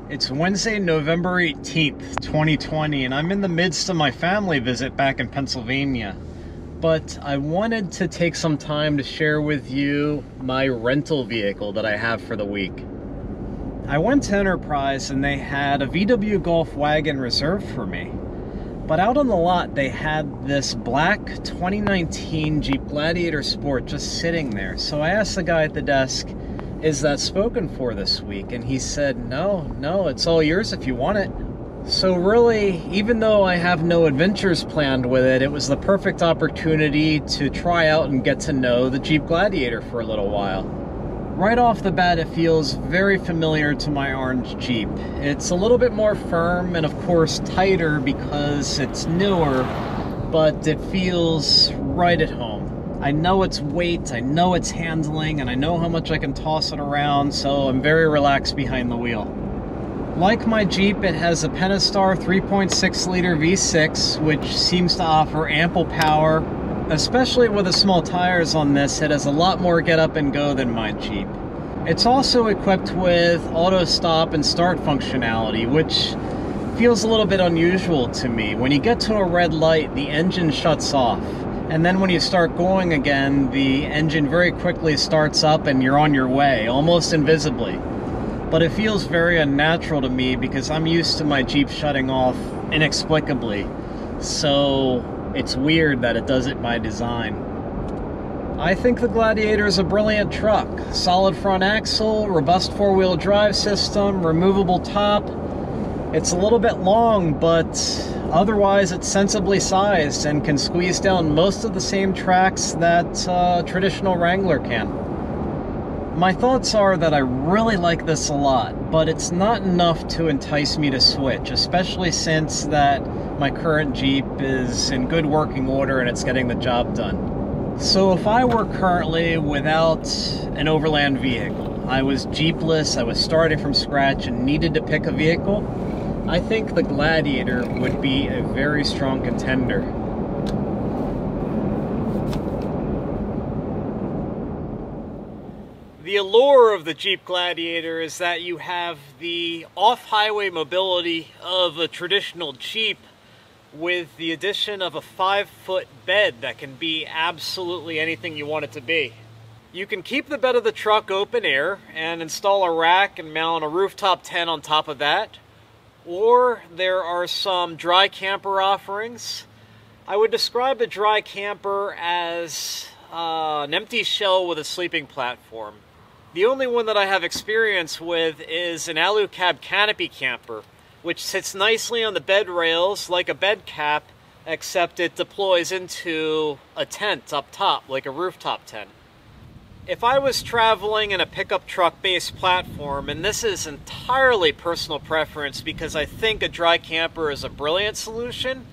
It's Wednesday, November 18th, 2020, and I'm in the midst of my family visit back in Pennsylvania. But I wanted to take some time to share with you my rental vehicle that I have for the week. I went to Enterprise and they had a VW Golf wagon reserved for me. But out on the lot, they had this black 2019 Jeep Gladiator Sport just sitting there. So I asked the guy at the desk, "Is that spoken for this week?" And he said, no, it's all yours if you want it. So really, even though I have no adventures planned with it, it was the perfect opportunity to try out and get to know the Jeep Gladiator for a little while. Right off the bat, it feels very familiar to my orange Jeep. It's a little bit more firm and of course tighter because it's newer, but it feels right at home. I know its weight, I know its handling, and I know how much I can toss it around, so I'm very relaxed behind the wheel. Like my Jeep, it has a Pentastar 3.6 liter V6, which seems to offer ample power. Especially with the small tires on this, it has a lot more get up and go than my Jeep. It's also equipped with auto stop and start functionality, which feels a little bit unusual to me. When you get to a red light, the engine shuts off. And then when you start going again, the engine very quickly starts up and you're on your way, almost invisibly. But it feels very unnatural to me because I'm used to my Jeep shutting off inexplicably. So it's weird that it does it by design. I think the Gladiator is a brilliant truck. Solid front axle, robust four-wheel drive system, removable top. It's a little bit long, but otherwise it's sensibly sized and can squeeze down most of the same tracks that a traditional Wrangler can. My thoughts are that I really like this a lot, but it's not enough to entice me to switch, especially since that my current Jeep is in good working order and it's getting the job done. So if I were currently without an overland vehicle, I was Jeepless, I was starting from scratch and needed to pick a vehicle, I think the Gladiator would be a very strong contender. The allure of the Jeep Gladiator is that you have the off-highway mobility of a traditional Jeep with the addition of a 5-foot bed that can be absolutely anything you want it to be. You can keep the bed of the truck open air and install a rack and mount a rooftop tent on top of that. Or there are some dry camper offerings. I would describe a dry camper as an empty shell with a sleeping platform. The only one that I have experience with is an alu-cab canopy camper, which sits nicely on the bed rails like a bed cap, except it deploys into a tent up top, like a rooftop tent. If I was traveling in a pickup truck-based platform, and this is entirely personal preference because I think a dry camper is a brilliant solution,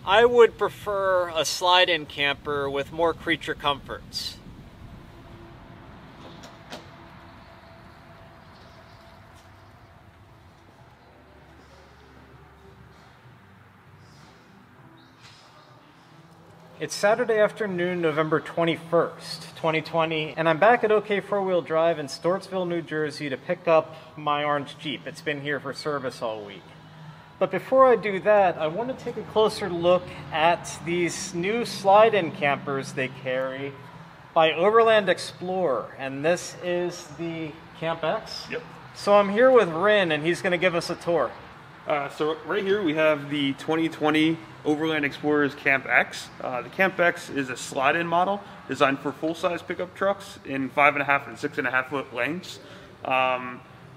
I would prefer a slide-in camper with more creature comforts. It's Saturday afternoon, November 21st, 2020, and I'm back at OK Four-Wheel Drive in Stortsville, New Jersey to pick up my orange Jeep. It's been here for service all week. But before I do that, I want to take a closer look at these new slide-in campers they carry by Overland Explorer, and this is the Camp-X. Yep. So I'm here with Rin, and he's going to give us a tour. So right here we have the 2020 Overland Explorer's Camp-X. The Camp-X is a slide-in model designed for full-size pickup trucks in 5.5 and 6.5 foot lengths.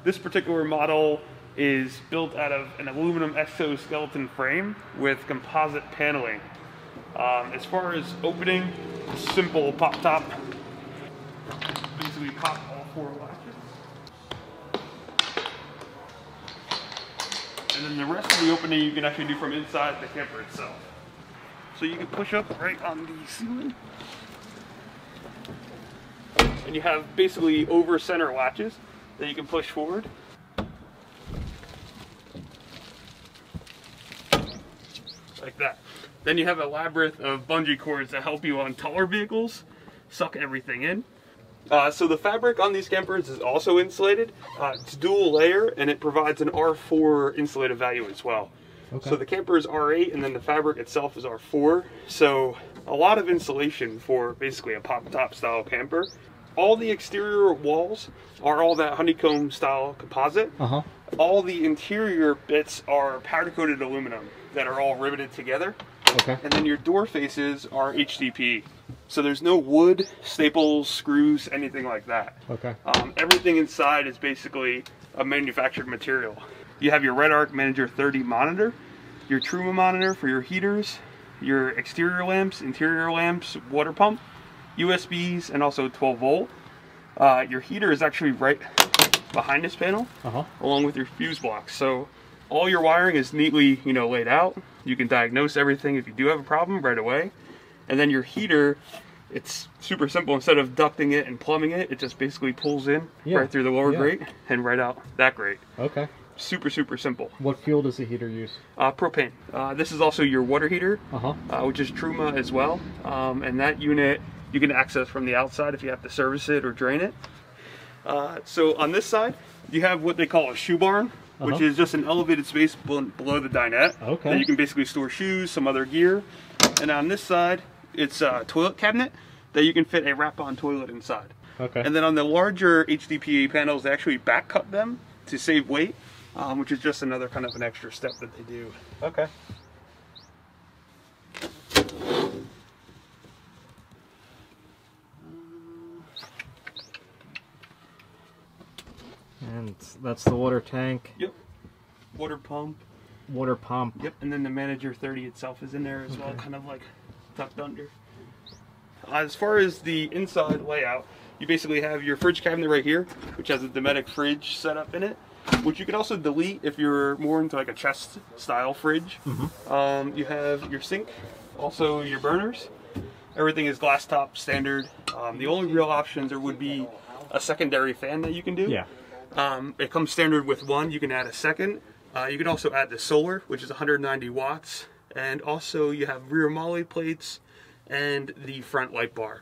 This particular model is built out of an aluminum exoskeleton frame with composite paneling. As far as opening, simple pop top. Basically pop all 4 latches. And then the rest of the opening you can actually do from inside the camper itself. So you can push up right on the ceiling. And you have basically over center latches that you can push forward. Like that. Then you have a labyrinth of bungee cords that help you on taller vehicles, suck everything in. So the fabric on these campers is also insulated. It's dual layer, and it provides an R4 insulative value as well. Okay. So the camper is R8, and then the fabric itself is R4. So a lot of insulation for basically a pop-top style camper. All the exterior walls are all that honeycomb style composite. All the interior bits are powder coated aluminum that are all riveted together. Okay. And then your door faces are HDPE. So there's no wood, staples, screws, anything like that. Okay. Everything inside is basically a manufactured material. You have your Red Arc Manager 30 monitor, your Truma monitor for your heaters, your exterior lamps, interior lamps, water pump, USBs, and also 12 volt. Your heater is actually right behind this panel, along with your fuse blocks. So all your wiring is neatly, laid out. You can diagnose everything if you do have a problem right away. And then your heater, it's super simple. Instead of ducting it and plumbing it, it just basically pulls in right through the lower grate and right out that grate. Okay. Super, super simple. What fuel does the heater use? Propane. This is also your water heater, which is Truma as well. And that unit you can access from the outside if you have to service it or drain it. So on this side, you have what they call a shoe barn, which is just an elevated space below the dinette. Okay. That you can basically store shoes, some other gear. And on this side, it's a toilet cabinet that you can fit a wrap-on toilet inside. Okay. And then on the larger HDPE panels, they actually back cut them to save weight, which is just another kind of an extra step that they do. Okay. And that's the water tank. Yep. Water pump. Water pump. Yep. And then the Manager 30 itself is in there as well, kind of like tucked under. As far as the inside layout, you basically have your fridge cabinet right here, which has a Dometic fridge set up in it, which you can also delete if you're more into like a chest style fridge. You have your sink, also your burners. Everything is glass top standard. The only real options there would be a secondary fan that you can do. Yeah. It comes standard with one. You can add a second. You can also add the solar, which is 190 watts. And also you have rear MOLLE plates and the front light bar.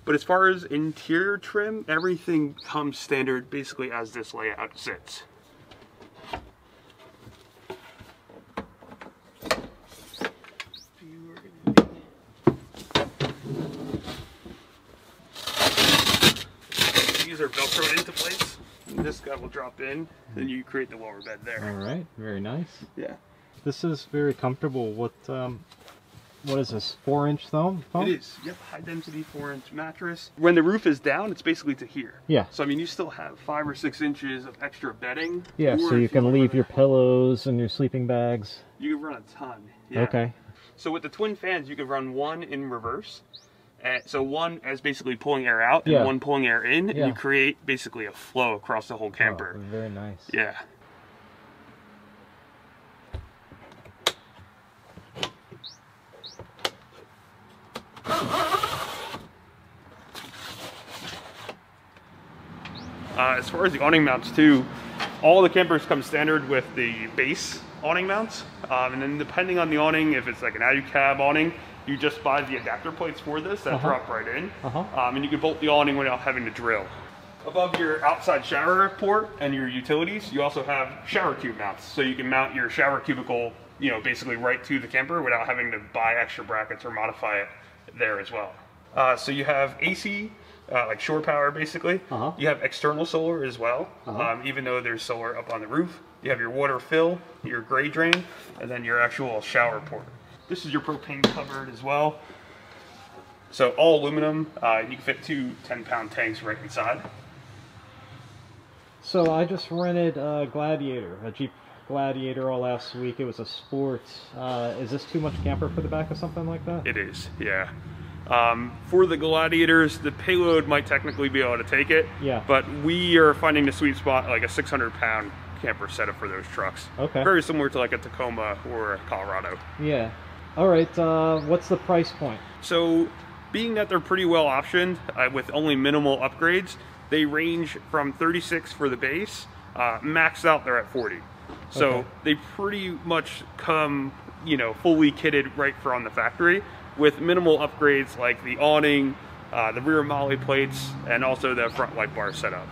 But as far as interior trim, everything comes standard basically as this layout sits. These are Velcroed into place. And this guy will drop in, then you create the lower bed there. All right, very nice. Yeah. This is very comfortable. What is this, 4-inch foam? It is, yep, high density 4-inch mattress. When the roof is down, it's basically to here. Yeah. So I mean, you still have 5 or 6 inches of extra bedding. Yeah, so you can leave your pillows and your sleeping bags. You can run a ton. Yeah. Okay. So with the twin fans, you can run one in reverse. So one as basically pulling air out and one pulling air in, and you create basically a flow across the whole camper. Oh, very nice. Yeah. As far as the awning mounts too, all the campers come standard with the base awning mounts, and then depending on the awning, if it's like an alu-cab awning, you just buy the adapter plates for this that drop right in, and you can bolt the awning without having to drill. Above your outside shower port and your utilities, you also have shower cube mounts, so you can mount your shower cubicle, basically right to the camper without having to buy extra brackets or modify it there as well. So you have AC, like shore power basically. You have external solar as well, even though there's solar up on the roof. You have your water fill, your gray drain, and then your actual shower port. This is your propane cupboard as well. So all aluminum, you can fit 2 10-pound tanks right inside. So I just rented a Gladiator, a Jeep Gladiator all last week. It was a sport. Is this too much camper for the back of something like that? It is, yeah. For the Gladiators, the payload might technically be able to take it, but we are finding the sweet spot like a 600-pound camper setup for those trucks. Okay. Very similar to like a Tacoma or a Colorado. Yeah. All right, what's the price point? So, being that they're pretty well optioned with only minimal upgrades, they range from 36 for the base, maxed out they're at 40. So they pretty much come, fully kitted right from the factory with minimal upgrades like the awning, the rear molly plates, and also the front light bar setup.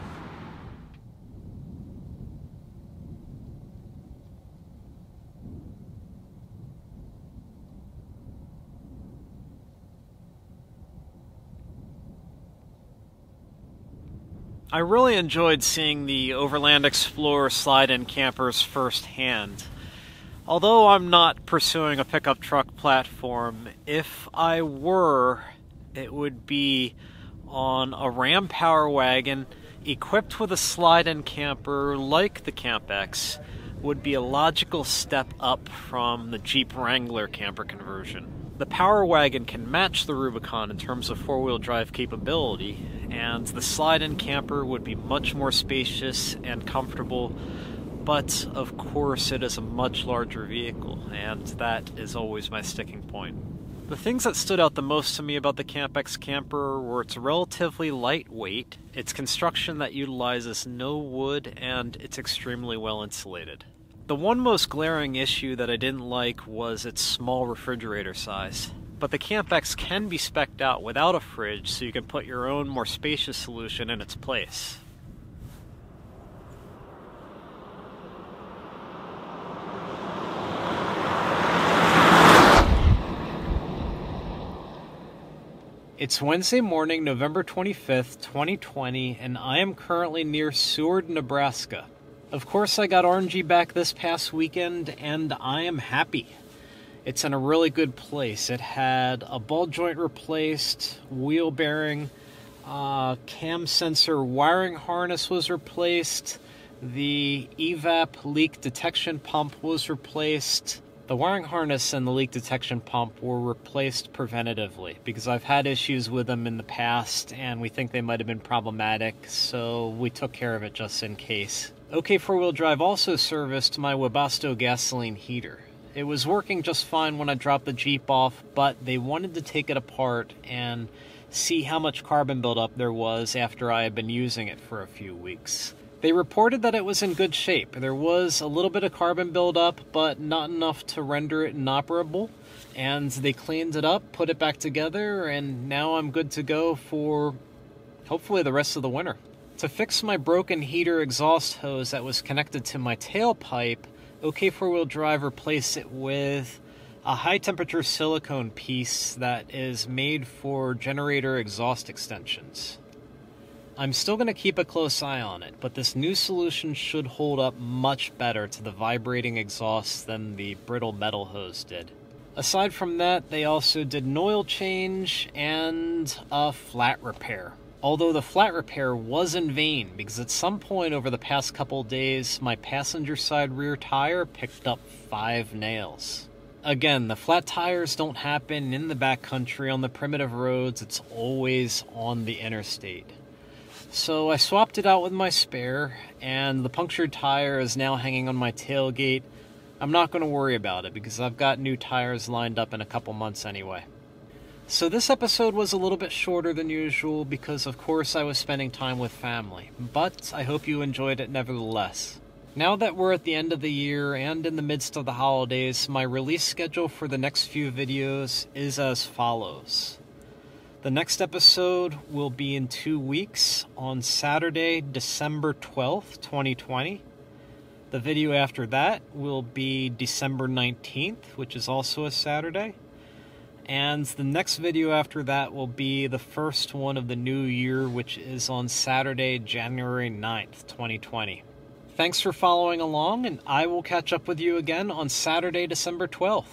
I really enjoyed seeing the Overland Explorer slide-in campers firsthand. Although I'm not pursuing a pickup truck platform, if I were, it would be on a Ram Power Wagon equipped with a slide-in camper like the Camp-X. Would be a logical step up from the Jeep Wrangler camper conversion. The Power Wagon can match the Rubicon in terms of four-wheel drive capability, and the slide-in camper would be much more spacious and comfortable, but of course it is a much larger vehicle, and that is always my sticking point. The things that stood out the most to me about the Camp-X camper were its relatively lightweight, its construction that utilizes no wood, and it's extremely well insulated. The one most glaring issue that I didn't like was its small refrigerator size. But the Camp-X can be spec'd out without a fridge, so you can put your own more spacious solution in its place. It's Wednesday morning, November 25th, 2020, and I am currently near Seward, Nebraska. Of course, I got RNG back this past weekend, and I am happy. It's in a really good place. It had a ball joint replaced, wheel bearing, cam sensor wiring harness was replaced, the evap leak detection pump was replaced. The wiring harness and the leak detection pump were replaced preventatively because I've had issues with them in the past and we think they might have been problematic, so we took care of it just in case. OK Four-Wheel Drive also serviced my Webasto gasoline heater. It was working just fine when I dropped the Jeep off, but they wanted to take it apart and see how much carbon buildup there was after I had been using it for a few weeks. They reported that it was in good shape. There was a little bit of carbon buildup, but not enough to render it inoperable. And they cleaned it up, put it back together, and now I'm good to go for hopefully the rest of the winter. To fix my broken heater exhaust hose that was connected to my tailpipe, OK Four-Wheel Drive replaced it with a high-temperature silicone piece that is made for generator exhaust extensions. I'm still going to keep a close eye on it, but this new solution should hold up much better to the vibrating exhaust than the brittle metal hose did. Aside from that, they also did an oil change and a flat repair. Although the flat repair was in vain, because at some point over the past couple days, my passenger side rear tire picked up 5 nails. Again, the flat tires don't happen in the backcountry on the primitive roads, it's always on the interstate. So I swapped it out with my spare, and the punctured tire is now hanging on my tailgate. I'm not going to worry about it because I've got new tires lined up in a couple months anyway. So this episode was a little bit shorter than usual because of course I was spending time with family, but I hope you enjoyed it nevertheless. Now that we're at the end of the year and in the midst of the holidays, my release schedule for the next few videos is as follows. The next episode will be in 2 weeks on Saturday, December 12th, 2020. The video after that will be December 19th, which is also a Saturday. And the next video after that will be the first one of the new year, which is on Saturday, January 9th, 2020. Thanks for following along, and I will catch up with you again on Saturday, December 12th.